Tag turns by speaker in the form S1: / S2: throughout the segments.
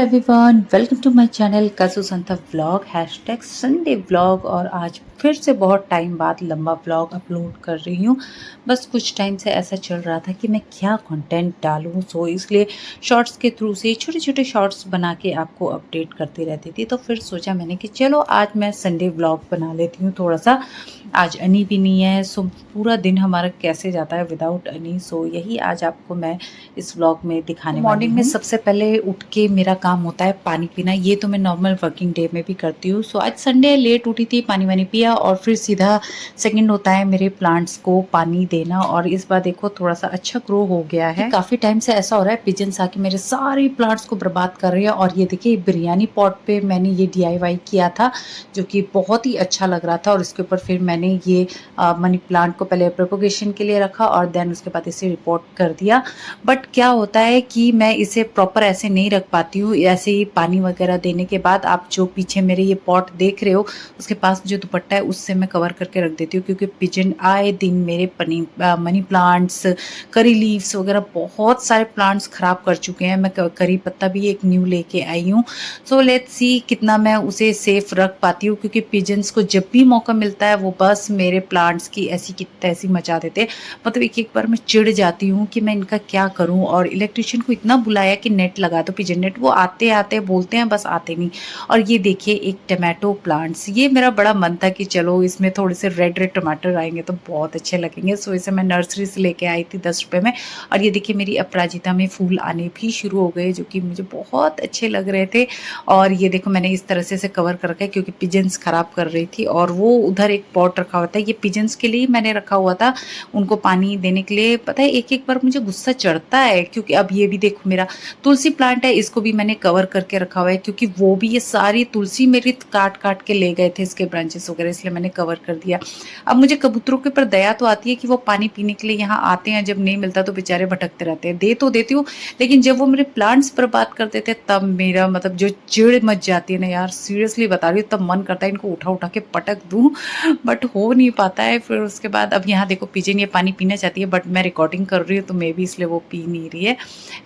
S1: Everyone, welcome to my channel कसु संता vlog hashtag Sunday vlog. और आज फिर से बहुत टाइम बाद लंबा व्लॉग अपलोड कर रही हूँ। बस कुछ टाइम से ऐसा चल रहा था कि मैं क्या कंटेंट डालूँ, सो इसलिए शॉर्ट्स के थ्रू से छोटे छोटे शॉर्ट्स बना के आपको अपडेट करती रहती थी। तो फिर सोचा मैंने कि चलो आज मैं संडे व्लॉग बना लेती हूँ थोड़ा सा। आज अनी भी नहीं है, सो पूरा दिन हमारा कैसे जाता है विदाउट अनी, सो यही आज आपको मैं इस व्लॉग में दिखाने वाली हूँ। मॉर्निंग में सबसे पहले उठ के मेरा काम होता है पानी पीना। ये तो मैं नॉर्मल वर्किंग डे में भी करती हूँ। सो आज संडे लेट उठी थी, पानी वानी पिया और फिर सीधा सेकंड होता है मेरे प्लांट्स को पानी देना। और इस बार देखो थोड़ा सा अच्छा ग्रो हो गया है। काफी टाइम से ऐसा हो रहा है पिजन्स आके मेरे सारे प्लांट्स को बर्बाद कर रहे हैं। और ये देखिए बिरयानी पॉट पे मैंने ये DIY किया था जो कि बहुत ही अच्छा लग रहा था। और इसके ऊपर फिर मैंने ये मनी प्लांट को पहले प्रोपोगेशन के लिए रखा और देन उसके बाद इसे रिपोर्ट कर दिया। बट क्या होता है कि मैं इसे प्रॉपर ऐसे नहीं रख पाती हूँ। ऐसे ही पानी वगैरह देने के बाद आप जो पीछे मेरे ये पॉट देख रहे हो उसके पास जो दुपट्टा है उससे मैं कवर करके रख देती हूँ, क्योंकि पिजन आए दिन मेरे मनी प्लांट्स, करी लीव्स वगैरह बहुत सारे प्लांट्स खराब कर चुके हैं। मैं करी पत्ता भी एक न्यू लेके आई हूँ। सो लेट्स सी कितना मैं उसे सेफ रख पाती हूँ, क्योंकि पिजन्स को जब भी मौका मिलता है वो बस मेरे प्लांट्स की ऐसी की तैसी मचा देते हैं। मतलब एक बार मैं चिढ़ जाती हूँ कि मैं इनका क्या करूँ। और इलेक्ट्रिशियन को इतना बुलाया कि नेट लगा दो, पिजन नेट, वो आते आते बोलते हैं बस आते नहीं। और ये देखिए एक टमाटो प्लांट्स, ये मेरा बड़ा मन था कि चलो इसमें थोड़े से रेड रेड टमाटर आएंगे तो बहुत अच्छे लगेंगे। सो इसे मैं नर्सरी से लेके आई थी 10 रुपये में। और ये देखिए मेरी अपराजिता में फूल आने भी शुरू हो गए जो कि मुझे बहुत अच्छे लग रहे थे। और ये देखो मैंने इस तरह से इसे कवर कर रखा है क्योंकि पिजन्स खराब कर रही थी। और वो उधर एक पॉट रखा हुआ था, ये पिजन्स के लिए मैंने रखा हुआ था, उनको पानी देने के लिए। पता है एक बार मुझे गुस्सा चढ़ता है क्योंकि अब ये भी देखो मेरा तुलसी प्लांट है, इसको भी मैंने कवर करके रखा हुआ है क्योंकि वो भी ये सारी तुलसी मेरी काट काट के ले गए थे इसके ब्रांचेस वगैरह, इसलिए मैंने कवर कर दिया। अब मुझे कबूतरों के ऊपर दया तो आती है कि वो पानी पीने के लिए यहाँ आते हैं, जब नहीं मिलता तो बेचारे भटकते रहते हैं। दे तो देती हूँ लेकिन जब वो मेरे प्लांट्स बर्बाद कर देते तब मेरा मतलब जो चिड़ मच जाती है ना यार, सीरियसली बता रही हूँ, तब मन करता है इनको उठा उठा के पटक दूँ बट हो नहीं पाता है। फिर उसके बाद अब यहाँ देखो पिजन ये पानी पीना चाहती है बट मैं रिकॉर्डिंग कर रही हूँ तो मे भी इसलिए वो पी नहीं रही है।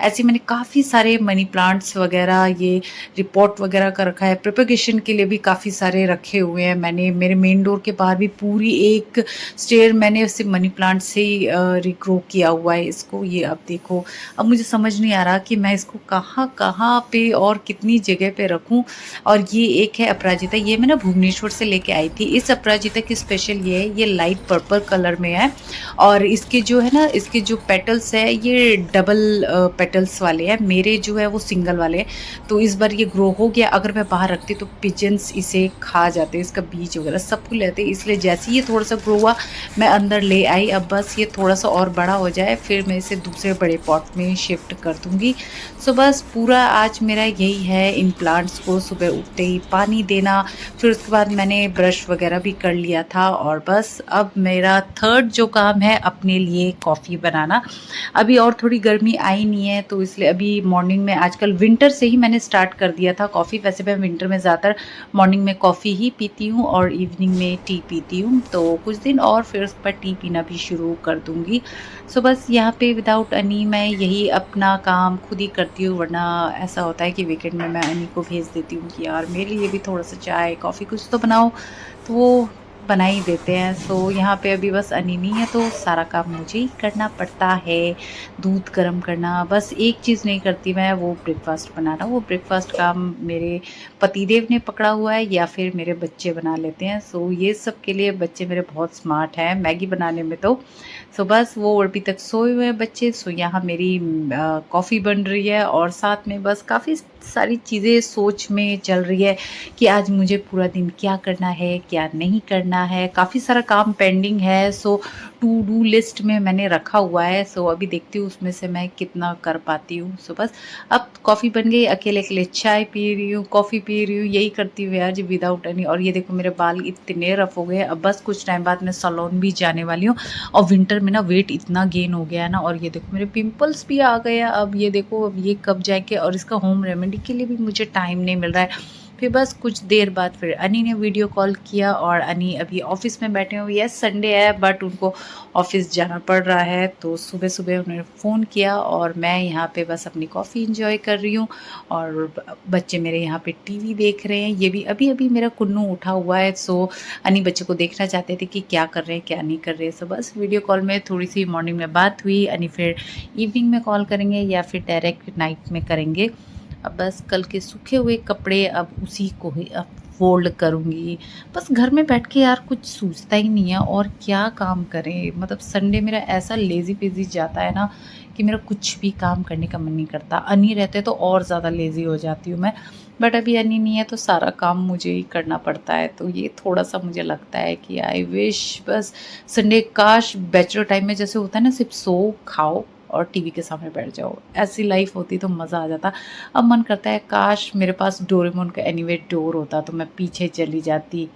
S1: ऐसे मैंने काफ़ी सारे मनी प्लांट्स वगैरह ये रिपोर्ट वगैरह कर रखा है। प्रोपेगेशन के लिए भी काफ़ी सारे रखे हुए हैं मैंने। मेरे मेन डोर के बाहर भी पूरी एक स्टेयर मैंने उससे मनी प्लांट से ही रिग्रो किया हुआ है इसको। ये अब देखो, अब मुझे समझ नहीं आ रहा कि मैं इसको कहाँ कहाँ पे और कितनी जगह पे रखूँ। और ये एक है अपराजिता, ये मैं ना भुवनेश्वर से लेके आई थी। इस अपराजिता की स्पेशल ये है, ये लाइट पर्पल कलर में है और इसके जो है ना, इसके जो पेटल्स है ये डबल पेटल्स वाले हैं, मेरे जो है वो सिंगल वाले हैं। तो इस बार ये ग्रो हो गया, अगर मैं बाहर रखती तो पिजन्स इसे खा जाते, इसका बीज वगैरह सब कुछ लेते। इसलिए जैसे ही ये थोड़ा सा ग्रो हुआ मैं अंदर ले आई। अब बस ये थोड़ा सा और बड़ा हो जाए फिर मैं इसे दूसरे बड़े पॉट में शिफ्ट कर दूंगी। सो बस पूरा आज मेरा यही है, इन प्लांट्स को सुबह उठते ही पानी देना, फिर उसके बाद मैंने ब्रश वगैरह भी कर लिया था। और बस अब मेरा थर्ड जो काम है अपने लिए कॉफ़ी बनाना। अभी और थोड़ी गर्मी आई नहीं है तो इसलिए अभी मॉर्निंग में, आजकल विंटर से ही मैंने स्टार्ट कर दिया था कॉफ़ी। वैसे मैं विंटर में ज़्यादातर मॉर्निंग में कॉफ़ी ही पीती हूँ और इवनिंग में टी पीती हूँ। तो कुछ दिन और फिर उस पर टी पीना भी शुरू कर दूँगी। सो बस यहाँ पे विदाउट अनी मैं यही अपना काम खुद ही करती हूँ, वरना ऐसा होता है कि वीकेंड में मैं अनी को भेज देती हूँ कि यार मेरे लिए भी थोड़ा सा चाय कॉफ़ी कुछ तो बनाओ, तो वो बना ही देते हैं। सो यहाँ पे अभी बस अनी नहीं है तो सारा काम मुझे ही करना पड़ता है। दूध गर्म करना, बस एक चीज़ नहीं करती मैं, वो ब्रेकफास्ट बनाना। वो ब्रेकफास्ट काम मेरे पतिदेव ने पकड़ा हुआ है या फिर मेरे बच्चे बना लेते हैं। सो ये सब के लिए बच्चे मेरे बहुत स्मार्ट हैं मैगी बनाने में तो। सो बस वो अभी तक सोए हुए हैं बच्चे। सो यहाँ मेरी कॉफ़ी बन रही है और साथ में बस काफ़ी सारी चीज़ें सोच में चल रही है कि आज मुझे पूरा दिन क्या करना है क्या नहीं करना है। काफ़ी सारा काम पेंडिंग है, सो टू डू लिस्ट में मैंने रखा हुआ है। सो अभी देखती हूँ उसमें से मैं कितना कर पाती हूँ। सो बस अब कॉफ़ी बन गई, अकेले अकेले चाय पी रही हूँ, कॉफ़ी पी रही हूँ, यही करती हूँ यार जी विदाउट एनी। और ये देखो मेरे बाल इतने रफ हो गए, अब बस कुछ टाइम बाद मैं सैलून भी जाने वाली हूँ। और विंटर में ना वेट इतना गेन हो गया है ना, और ये देखो मेरे पिंपल्स भी आ गए हैं। अब ये देखो अब ये कब जाएंगे, और इसका होम रेमेडी के लिए भी मुझे टाइम नहीं मिल रहा है। फिर बस कुछ देर बाद फिर अनी ने वीडियो कॉल किया और अनी अभी ऑफ़िस में बैठे हुए हैं। संडे है बट उनको ऑफ़िस जाना पड़ रहा है, तो सुबह-सुबह उन्होंने फ़ोन किया और मैं यहाँ पे बस अपनी कॉफ़ी एन्जॉय कर रही हूँ और बच्चे मेरे यहाँ पे टीवी देख रहे हैं। ये भी अभी-अभी मेरा कुन्नू उठा हुआ है, सो अनी बच्चे को देखना चाहते थे कि क्या कर रहे हैं, क्या नहीं कर रहे हैं। सो बस वीडियो कॉल में थोड़ी-सी मॉर्निंग में बात हुई, अनी फिर इवनिंग में कॉल करेंगे या फिर डायरेक्ट नाइट में करेंगे। अब बस कल के सूखे हुए कपड़े अब उसी को ही अब फ़ोल्ड करूँगी। बस घर में बैठ के यार कुछ सूझता ही नहीं है और क्या काम करें? मतलब संडे मेरा ऐसा लेज़ी-पेज़ी जाता है ना कि मेरा कुछ भी काम करने का मन नहीं करता। अनी रहते तो और ज़्यादा लेज़ी हो जाती हूँ मैं, बट अभी अनी नहीं है तो सारा काम मुझे ही करना पड़ता है। तो ये थोड़ा-सा मुझे लगता है कि आई विश बस संडे काश बैचलर टाइम में जैसे होता है ना सिर्फ़ सो, खाओ और टीवी के सामने बैठ जाओ। ऐसी लाइफ़ होती तो मज़ा आ जाता। अब मन करता है काश मेरे पास डोरेमोन का एनीवेयर डोर होता तो मैं पीछे चली जाती।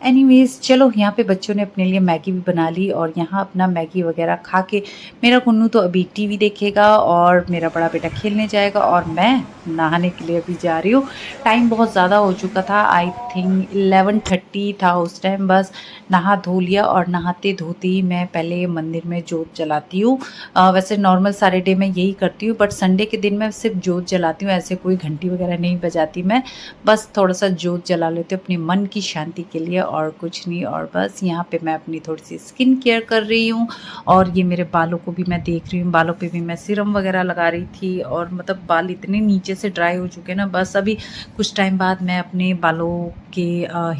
S1: एनीवेज़ चलो यहाँ पे बच्चों ने अपने लिए मैगी भी बना ली और यहाँ अपना मैगी वग़ैरह खा के मेरा कुन्नू तो अभी टीवी देखेगा और मेरा बड़ा बेटा खेलने जाएगा और मैं नहाने के लिए अभी जा रही हूँ। टाइम बहुत ज़्यादा हो चुका था, आई थिंक 11:30 था उस टाइम। बस नहा धो लिया और नहाते-धोते ही मैं पहले मंदिर में जोत जलाती हूँ। वैसे नॉर्मल सारे डे मैं यही करती हूँ बट संडे के दिन मैं सिर्फ़ जोत जलाती हूँ, ऐसे कोई घंटी वग़ैरह नहीं बजाती मैं। बस थोड़ा-सा जोत जला लेती हूँ अपने मन की शांति के लिए और कुछ नहीं। और बस यहाँ पे मैं अपनी थोड़ी-सी स्किन केयर कर रही हूँ और ये मेरे बालों को भी मैं देख रही हूँ, बालों पे भी मैं सीरम वग़ैरह लगा रही थी और मतलब बाल इतने नीचे से ड्राई हो चुके हैं ना, बस अभी कुछ टाइम बाद मैं अपने बालों के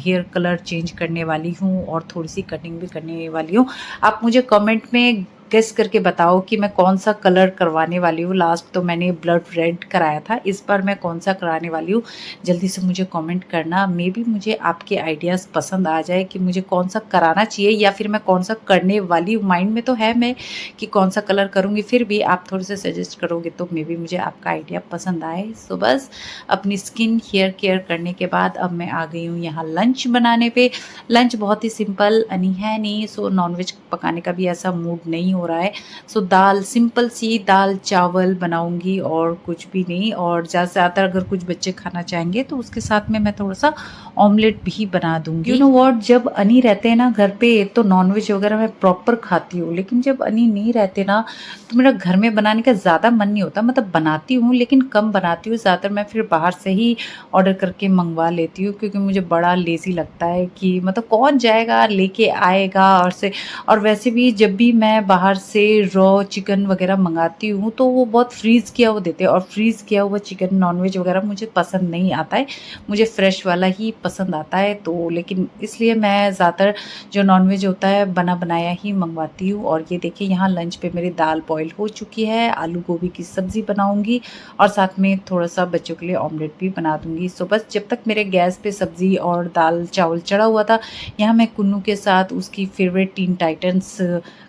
S1: हेयर कलर चेंज करने वाली हूँ और थोड़ी-सी कटिंग भी करने वाली हूँ। आप मुझे कमेंट में गेस करके बताओ कि मैं कौन-सा कलर करवाने वाली हूँ। लास्ट तो मैंने ब्लड रेड कराया था, इस बार मैं कौन-सा कराने वाली हूँ, जल्दी से मुझे कमेंट करना। मेबी मुझे आपके आइडियाज़ पसंद आ जाए कि मुझे कौन-सा कराना चाहिए या फिर मैं कौन-सा करने वाली हूँ। माइंड में तो है मैं कि कौन-सा कलर करूँगी, फिर भी आप थोड़े से सजेस्ट करोगे तो मेबी मुझे आपका आइडिया पसंद आए। सो बस अपनी स्किन हेयर केयर करने के बाद अब मैं आ गई हूँ यहाँ लंच बनाने पे। लंच बहुत ही सिंपल, अनी है नहीं सो नॉनवेज पकाने का भी ऐसा मूड नहीं हो रहा है। सो दाल सिंपल सी दाल चावल बनाऊँगी और कुछ भी नहीं। और ज़्यादा से ज़्यादा अगर कुछ बच्चे खाना चाहेंगे तो उसके साथ में मैं थोड़ा-सा ऑमलेट भी बना दूँगी। यू नो व्हाट, जब अनी रहते हैं ना घर पे तो नॉनवेज वगैरह मैं प्रॉपर खाती हूँ, लेकिन जब अनी नहीं रहते ना तो मेरा घर में बनाने का ज़्यादा मन नहीं होता। मतलब बनाती हूँ लेकिन कम बनाती हूँ, ज़्यादातर मैं फिर बाहर से ही ऑर्डर करके मँगवा लेती हूँ क्योंकि मुझे बड़ा लेज़ी लगता है कि मतलब कौन जाएगा लेके आएगा। और वैसे भी जब भी मैं बाहर से रॉ चिकन वगैरह मँगाती हूँ तो वो बहुत फ्रीज़ किया हुआ देते हैं और फ्रीज़ किया हुआ चिकन नॉनवेज वगैरह मुझे पसंद नहीं आता है। मुझे फ्रेश वाला ही पसंद आता है, तो लेकिन इसलिए मैं ज़्यादातर जो नॉनवेज होता है बना बनाया ही मँगवाती हूँ। और ये देखिए यहाँ लंच पे मेरी दाल बॉयल हो चुकी है, आलू गोभी की सब्ज़ी बनाऊँगी और साथ में थोड़ा-सा बच्चों के लिए ऑमलेट भी बना दूँगी। सो बस जब तक मेरे गैस पे सब्ज़ी और दाल चावल चढ़ा हुआ था, यहाँ मैं कुन्नू के साथ उसकी favourite tin titans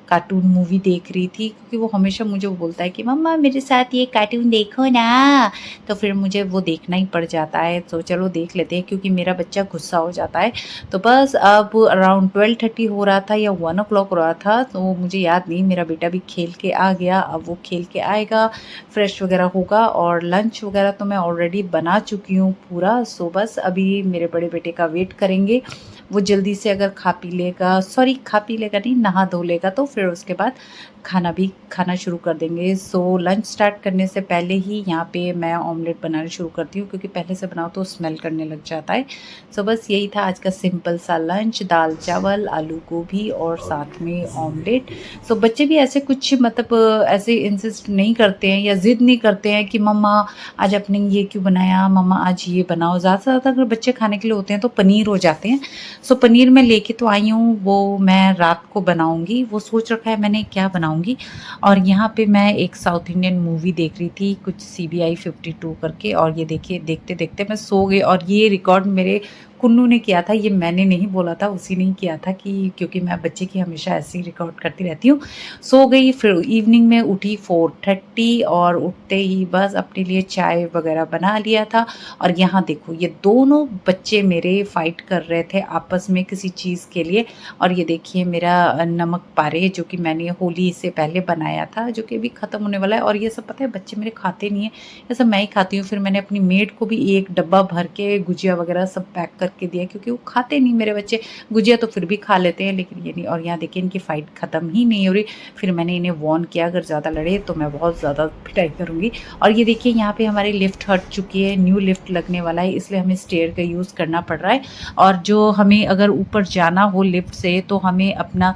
S1: cartoon movie देख रही थी क्योंकि वो हमेशा मुझे वो बोलता है कि मम्मा मेरे साथ ये कार्टून देखो ना, तो फिर मुझे वो देखना ही पड़ जाता है। तो चलो देख लेते हैं क्योंकि मेरा बच्चा गुस्सा हो जाता है। तो बस अब अराउंड 12:30 हो रहा था या 1 o'clock हो रहा था, तो मुझे याद नहीं, मेरा बेटा भी खेल के आ गया। अब वो खेल के आएगा, फ्रेश वगैरह होगा और लंच वगैरह तो मैं ऑलरेडी बना चुकी हूँ पूरा। सो बस अभी मेरे बड़े बेटे का वेट करेंगे। वो जल्दी से अगर खा पी लेगा नहीं, नहा धो लेगा तो फिर उसके बाद खाना भी खाना शुरू कर देंगे। सो लंच स्टार्ट करने से पहले ही यहाँ पे मैं ऑमलेट बनाना शुरू करती हूँ क्योंकि पहले से बनाओ तो स्मेल करने लग जाता है। सो बस यही था आज का सिंपल सा लंच, दाल चावल, आलू गोभी और साथ में ऑमलेट। सो बच्चे भी ऐसे कुछ मतलब ऐसे इंसिस्ट नहीं करते हैं या ज़िद नहीं करते हैं कि मम्मा आज आपने ये क्यों बनाया, मम्मा आज ये बनाओ। ज़्यादा से ज़्यादा अगर बच्चे खाने के लिए होते हैं तो पनीर हो जाते हैं। सो पनीर मैं लेके तो आई हूँ, वो मैं रात को बनाऊँगी, वो सोच रखा है मैंने क्या बनाऊँगी। और यहाँ पे मैं एक साउथ इंडियन मूवी देख रही थी कुछ CBI 52 करके, और ये देखिए देखते-देखते मैं सो गई और ये रिकॉर्ड मेरे कुन्नू ने किया था, ये मैंने नहीं बोला था, उसी ने ही किया था कि क्योंकि मैं बच्चे की हमेशा ऐसे ही रिकॉर्ड करती रहती हूँ। सो गई, फिर इवनिंग में उठी 4:30 और उठते ही बस अपने लिए चाय वगैरह बना लिया था। और यहाँ देखो ये दोनों बच्चे मेरे फाइट कर रहे थे आपस में किसी चीज़ के लिए। और ये देखिए मेरा नमक पारे जो कि मैंने होली से पहले बनाया था, जो कि अभी ख़त्म होने वाला है। और ये सब पता है बच्चे मेरे खाते नहीं हैं, ये सब मैं ही खाती हूँ। फिर मैंने अपनी मेड को भी एक डब्बा भर के गुजिया वगैरह सब पैक करके दिया, क्योंकि वो खाते नहीं मेरे बच्चे। गुजिया तो फिर भी खा लेते हैं, लेकिन ये नहीं। और यहाँ देखिए इनकी फ़ाइट ख़त्म ही नहीं हो रही। फिर मैंने इन्हें वार्न किया, अगर ज़्यादा लड़े तो मैं बहुत ज़्यादा पिटाई करूँगी। और ये देखिए यहाँ पे हमारी लिफ्ट हट चुकी है, न्यू लिफ्ट लगने वाला है, इसलिए हमें स्टेयर का यूज़ करना पड़ रहा है। और जो हमें अगर ऊपर जाना हो लिफ्ट से, तो हमें अपना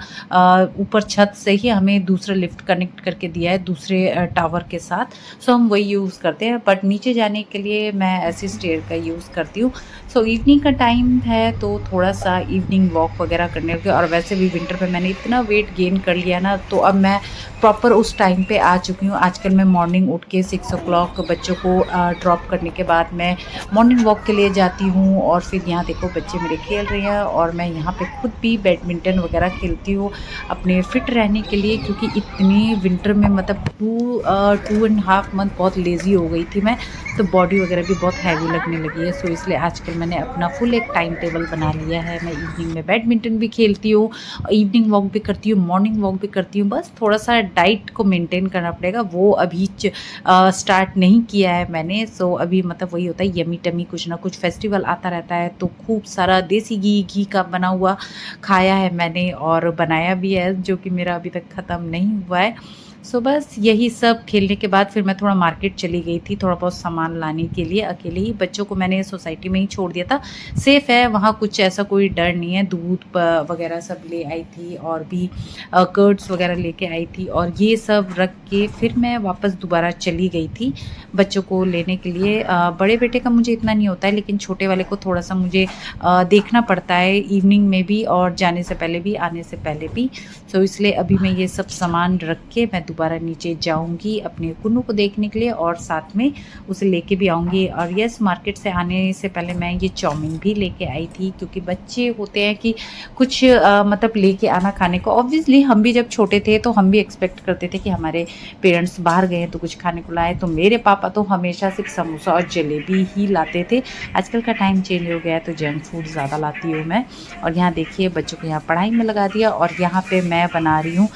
S1: ऊपर छत से ही हमें दूसरा लिफ्ट कनेक्ट करके दिया है दूसरे टावर के साथ। सो हम वही यूज़ करते हैं, बट नीचे जाने के लिए मैं ऐसी स्टेयर का यूज़ करती हूँ। सो इवनिंग का टाइम है तो थोड़ा सा इवनिंग वॉक वगैरह करने लगे। और वैसे भी विंटर पे मैंने इतना वेट गेन कर लिया ना, तो अब मैं प्रॉपर उस टाइम पे आ चुकी हूँ। आजकल मैं मॉर्निंग उठ के 6 o'clock बच्चों को ड्रॉप करने के बाद मैं मॉर्निंग वॉक के लिए जाती हूँ। और फिर यहाँ देखो बच्चे मेरे खेल रहे हैं, और मैं यहाँ पे खुद भी बैडमिंटन वगैरह खेलती हूँ अपने फिट रहने के लिए, क्योंकि इतनी विंटर में मतलब 2.5 मंथ बहुत लेज़ी हो गई थी मैं, तो बॉडी वगैरह भी बहुत हैवी लगने लगी है। सो इसलिए आजकल मैंने अपना फुल एक टाइम टेबल बना लिया है। मैं इवनिंग में बैडमिंटन भी खेलती हूँ, इवनिंग वॉक भी करती हूँ, मॉर्निंग वॉक भी करती हूँ। बस थोड़ा सा डाइट को मेंटेन करना पड़ेगा, वो अभी स्टार्ट नहीं किया है मैंने। सो अभी मतलब वही होता है यमी टमी, कुछ ना कुछ फेस्टिवल आता रहता है तो खूब सारा देसी घी का बना हुआ खाया है मैंने, और बनाया भी है, जो कि मेरा अभी तक ख़त्म नहीं हुआ है। सो बस यही सब खेलने के बाद फिर मैं थोड़ा मार्केट चली गई थी, थोड़ा बहुत सामान लाने के लिए अकेले ही। बच्चों को मैंने सोसाइटी में ही छोड़ दिया था, सेफ़ है वहाँ, कुछ ऐसा कोई डर नहीं है। दूध वगैरह सब ले आई थी, और भी कर्ड्स वगैरह लेके आई थी, और ये सब रख के फिर मैं वापस दोबारा चली गई थी बच्चों को लेने के लिए। बड़े बेटे का मुझे इतना नहीं होता है, लेकिन छोटे वाले को थोड़ा सा मुझे देखना पड़ता है, इवनिंग में भी और जाने से पहले भी, आने से पहले भी। सो इसलिए अभी मैं ये सब सामान रख के मैं दोबारा नीचे जाऊंगी अपने कुन्नू को देखने के लिए, और साथ में उसे लेके भी आऊँगी। और यस, मार्केट से आने से पहले मैं ये चाउमीन भी लेके आई थी, क्योंकि बच्चे होते हैं कि कुछ मतलब लेके आना खाने को। ऑब्वियसली हम भी जब छोटे थे तो हम भी एक्सपेक्ट करते थे कि हमारे पेरेंट्स बाहर गए हैं तो कुछ खाने को लाए। तो मेरे पापा तो हमेशा सिर्फ समोसा और जलेबी ही लाते थे। आजकल का टाइम चेंज हो गया है तो जंक फूड ज़्यादा लाती हूँ मैं। और यहाँ देखिए बच्चों को यहाँ पढ़ाई में लगा दिया, और यहाँ पे मैं बना रही हूँ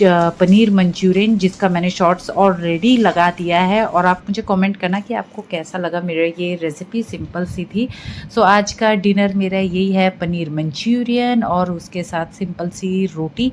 S1: पनीर मंचूरियन, जिसका मैंने शॉर्ट्स ऑलरेडी लगा दिया है। और आप मुझे कमेंट करना कि आपको कैसा लगा मेरा ये रेसिपी, सिंपल सी थी। सो आज का डिनर मेरा यही है, पनीर मंचूरियन और उसके साथ सिंपल सी रोटी।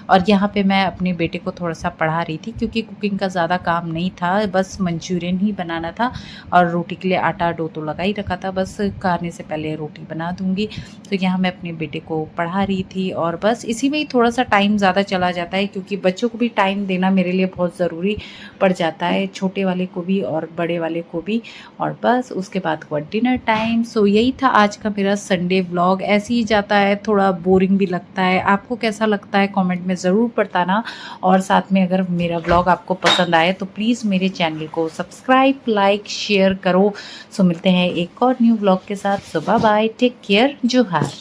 S1: और यहाँ पे मैं अपने बेटे को थोड़ा सा पढ़ा रही थी, क्योंकि कुकिंग का ज़्यादा काम नहीं था, बस मंचूरियन ही बनाना था। और रोटी के लिए आटा डो तो लगा ही रखा था, बस खाने से पहले रोटी बना दूँगी। तो यहाँ मैं अपने बेटे को पढ़ा रही थी, और बस इसी में ही थोड़ा सा टाइम ज़्यादा चला जाता है, क्योंकि बच्चों को भी टाइम देना मेरे लिए बहुत ज़रूरी पड़ जाता है, छोटे वाले को भी और बड़े वाले को भी। और बस उसके बाद हुआ डिनर टाइम। सो यही था आज का मेरा संडे व्लॉग। ऐसे ही जाता है, थोड़ा बोरिंग भी लगता है। आपको कैसा लगता है कमेंट में ज़रूर बताना। और साथ में अगर मेरा व्लॉग आपको पसंद आए तो प्लीज़ मेरे चैनल को सब्सक्राइब, लाइक, शेयर करो। सो मिलते हैं एक और न्यू व्लॉग के साथ। सो बाय बाय, टेक केयर, जोहार।